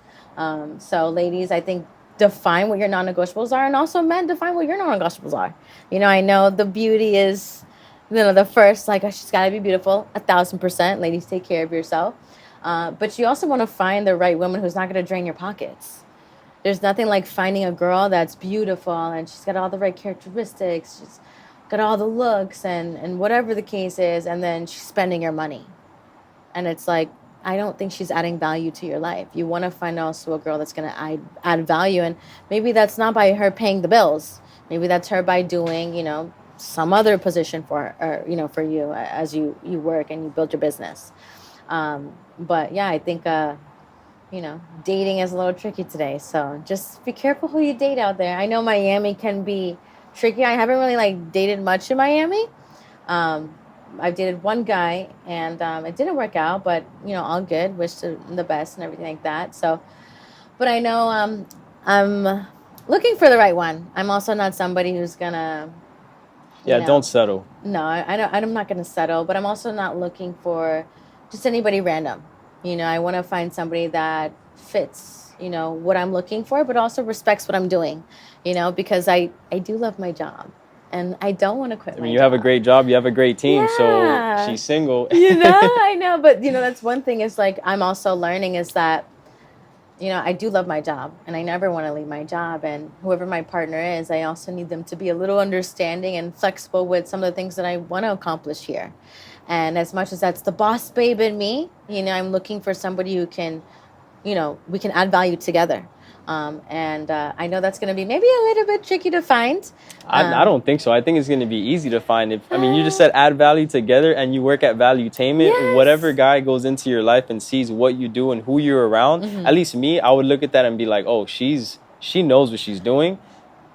So ladies, I think define what your non-negotiables are, and also men, define what your non-negotiables are. You know, I know the beauty is, you know, the first, like, she's got to be beautiful, 1,000%. Ladies, take care of yourself. But you also want to find the right woman who's not going to drain your pockets. There's nothing like finding a girl that's beautiful and she's got all the right characteristics, she's got all the looks and whatever the case is, and then she's spending your money. And it's like, I don't think she's adding value to your life. You want to find also a girl that's going to add value. And maybe that's not by her paying the bills. Maybe that's her by doing, you know, some other position for her, or, you know, for you as you work and you build your business. But yeah, I think, you know, dating is a little tricky today. So just be careful who you date out there. I know Miami can be tricky. I haven't really like dated much in Miami, I've dated one guy, and it didn't work out, but all good. Wish him the best and everything like that. So, but I know I'm looking for the right one. I'm also not somebody who's gonna, Yeah, don't settle. No, I don't. I'm not gonna settle. But I'm also not looking for just anybody random. I want to find somebody that fits, what I'm looking for, but also respects what I'm doing. Because I do love my job, and I don't want to quit. I mean, you have a great job, you have a great team, Yeah. so she's single. I know, but that's one thing is like I'm also learning is that I do love my job and I never want to leave my job. And whoever my partner is, I also need them to be a little understanding and flexible with some of the things that I want to accomplish here. And as much as that's the boss babe in me, I'm looking for somebody who can, we can add value together. And I know that's going to be maybe a little bit tricky to find. I don't think so. I think it's going to be easy to find. You just said add value together and you work at Valuetainment. Yes. Whatever guy goes into your life and sees what you do and who you're around, at least me, I would look at that and be like, oh, she knows what she's doing.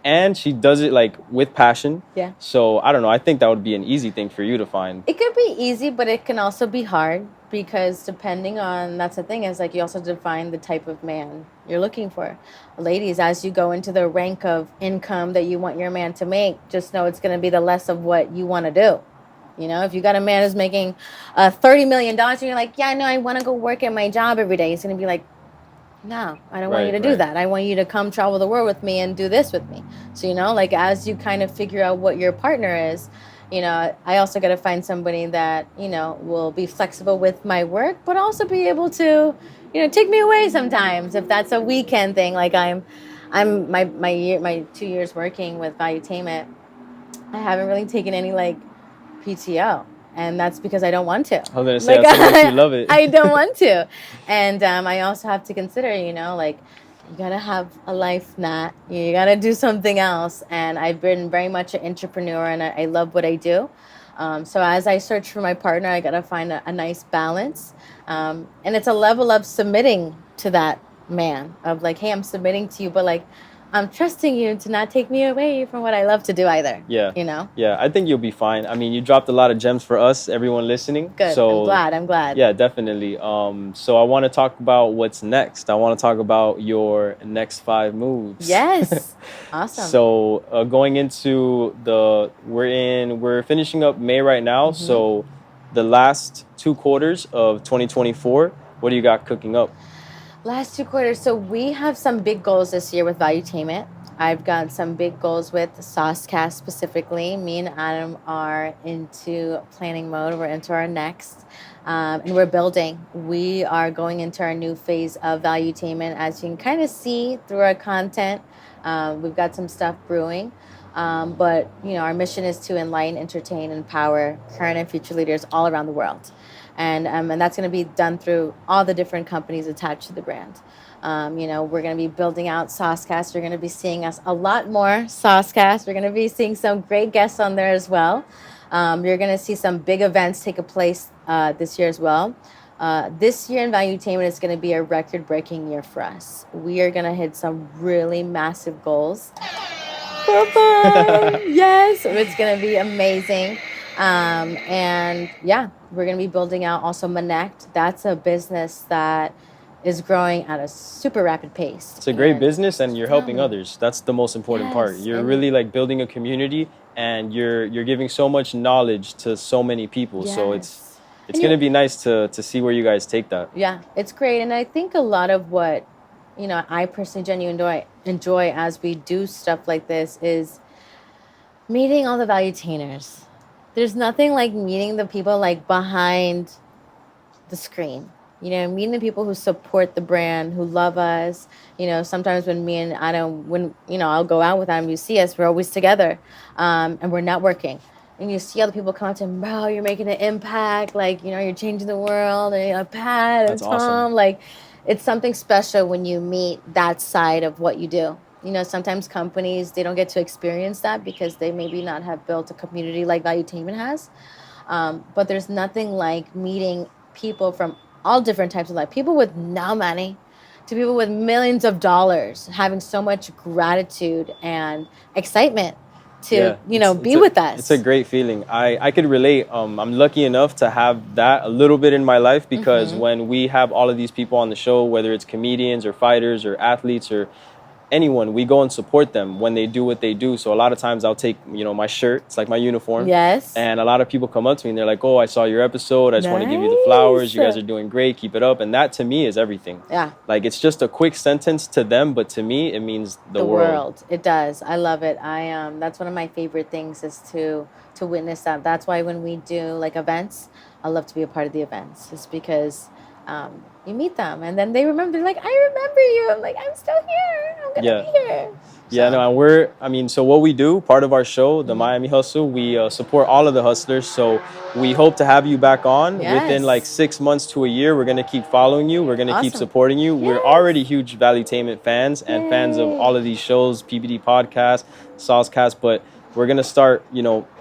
And she does it like with passion. Yeah. So I don't know. I think that would be an easy thing for you to find. It could be easy, but it can also be hard because depending on, that's the thing is like you also define the type of man you're looking for. Ladies, as you go into the rank of income that you want your man to make, just know it's going to be the less of what you want to do. If you got a man who's making $30 million and you're like, yeah, no, I want to go work at my job every day. He's going to be like, no, I don't want you to do that. I want you to come travel the world with me and do this with me. So, like as you kind of figure out what your partner is, I also got to find somebody that, will be flexible with my work, but also be able to, take me away sometimes if that's a weekend thing. Like my 2 years working with Valuetainment, I haven't really taken any like PTO. And that's because I don't want to. I was going to say, that's how much you love it. I don't want to. And I also have to consider, like, you got to have a life, Nat. You got to do something else. And I've been very much an entrepreneur, and I love what I do. So as I search for my partner, I got to find a nice balance. And it's a level of submitting to that man, of like, hey, I'm submitting to you, but like, I'm trusting you to not take me away from what I love to do either. Yeah. Yeah, I think you'll be fine. I mean, you dropped a lot of gems for us, everyone listening. Good. So, I'm glad. Yeah, definitely. So I want to talk about what's next. I want to talk about your next 5 moves. Yes. Awesome. So going into we're finishing up May right now. Mm-hmm. So the last 2 quarters of 2024, what do you got cooking up? Last 2 quarters. So we have some big goals this year with Valuetainment. I've got some big goals with SOSCAST specifically. Me and Adam are into planning mode. We're into our next. And we're building. We are going into our new phase of Valuetainment. As you can kind of see through our content, we've got some stuff brewing. But, our mission is to enlighten, entertain, and empower current and future leaders all around the world. And that's going to be done through all the different companies attached to the brand. We're going to be building out SOSCAST. You're going to be seeing us a lot more SOSCAST. We're going to be seeing some great guests on there as well. You're going to see some big events take place this year as well. This year in Valuetainment is going to be a record-breaking year for us. We are going to hit some really massive goals. Yes, it's going to be amazing. And yeah, we're going to be building out also Manect. That's a business that is growing at a super rapid pace. It's a great business and you're helping others. That's the most important part. You're really like building a community and you're giving so much knowledge to so many people. Yes. So it's going to be nice to see where you guys take that. Yeah, it's great. And I think a lot of what, I personally genuinely enjoy as we do stuff like this is meeting all the Valuetainers. There's nothing like meeting the people like behind the screen, meeting the people who support the brand, who love us. Sometimes when me and Adam, I'll go out with Adam, you see us, we're always together, and we're networking. And you see other people come up to him, bro, you're making an impact. Like, you're changing the world. And Pat and Tom, awesome. Like, it's something special when you meet that side of what you do. Sometimes companies, they don't get to experience that because they maybe not have built a community like Valuetainment has. But there's nothing like meeting people from all different types of life. People with no money to people with millions of dollars, having so much gratitude and excitement to, be with us. It's a great feeling. I could relate. I'm lucky enough to have that a little bit in my life because when we have all of these people on the show, whether it's comedians or fighters or athletes or anyone, we go and support them when they do what they do. So a lot of times I'll take, my shirt. It's like my uniform. Yes. And a lot of people come up to me and they're like, "Oh, I saw your episode. I just want to give you the flowers. You guys are doing great. Keep it up." And that to me is everything. Yeah. Like it's just a quick sentence to them, but to me it means the world. It does. I love it. That's one of my favorite things is to witness that. That's why when we do like events, I love to be a part of the events. It's because you meet them and then they remember, like, I remember you. I'm like, I'm still here. I'm going to be here. Yeah, no, and so what we do, part of our show, the Miami Hustle, we support all of the hustlers. So we hope to have you back on within like 6 months to a year. We're going to keep following you. We're going to keep supporting you. We're already huge Valuetainment fans and fans of all of these shows, PBD podcast, SOSCAST, but we're going to start,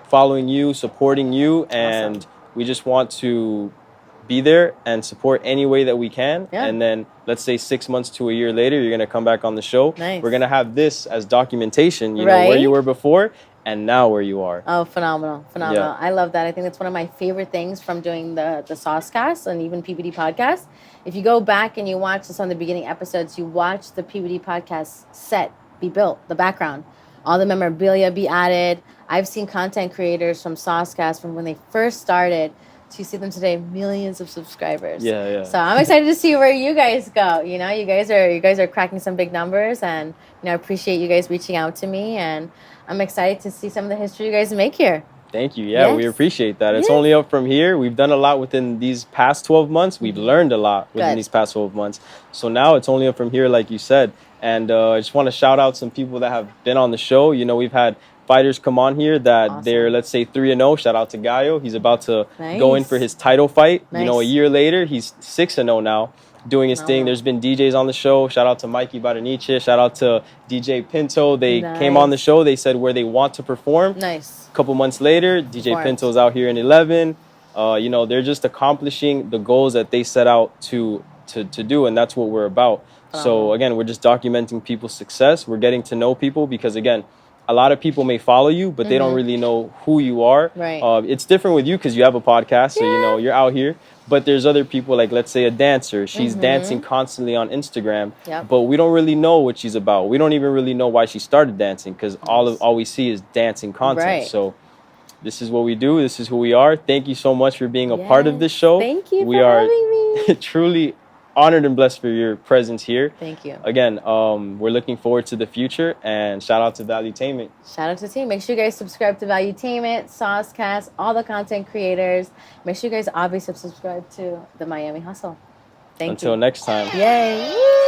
following you, supporting you, and we just want to be there and support any way that we can. And then let's say 6 months to a year later, you're going to come back on the show. Nice. We're going to have this as documentation, where you were before and now where you are. Oh, phenomenal. Yeah. I love that. I think that's one of my favorite things from doing the SOSCAST and even PBD podcast. If you go back and you watch this on the beginning episodes, you watch the PBD podcast set be built, the background, all the memorabilia be added. I've seen content creators from SOSCAST from when they first started to see them today, millions of subscribers. Yeah. So I'm excited to see where you guys go. You guys are cracking some big numbers, and I appreciate you guys reaching out to me, and I'm excited to see some of the history you guys make here. Thank you. Yeah, we appreciate that. It's only up from here. We've done a lot within these past 12 months. We've learned a lot within these past 12 months. So now it's only up from here, like you said. And I just want to shout out some people that have been on the show. We've had fighters come on here that they're, let's say, 3-0. Shout out to Gallo. He's about to go in for his title fight. A year later, he's 6-0 now, doing his thing. There's been DJs on the show. Shout out to Mikey Baraniche. Shout out to DJ Pinto. They came on the show. They said where they want to perform. Nice. A couple months later, DJ Pinto's out here in 11. They're just accomplishing the goals that they set out to do, and that's what we're about. So again, we're just documenting people's success. We're getting to know people because, again, a lot of people may follow you, but they don't really know who you are. Right. It's different with you because you have a podcast, so you're out here. But there's other people, like, let's say a dancer. She's dancing constantly on Instagram, but we don't really know what she's about. We don't even really know why she started dancing because all we see is dancing content. Right. So this is what we do. This is who we are. Thank you so much for being a part of this show. Thank you for having me. Truly honored and blessed for your presence here. Thank you. Again, we're looking forward to the future, and shout out to Valuetainment. Shout out to the team. Make sure you guys subscribe to Valuetainment, SOSCAST, all the content creators. Make sure you guys obviously subscribe to the Miami Hustle. Thank you. Until next time. Yay.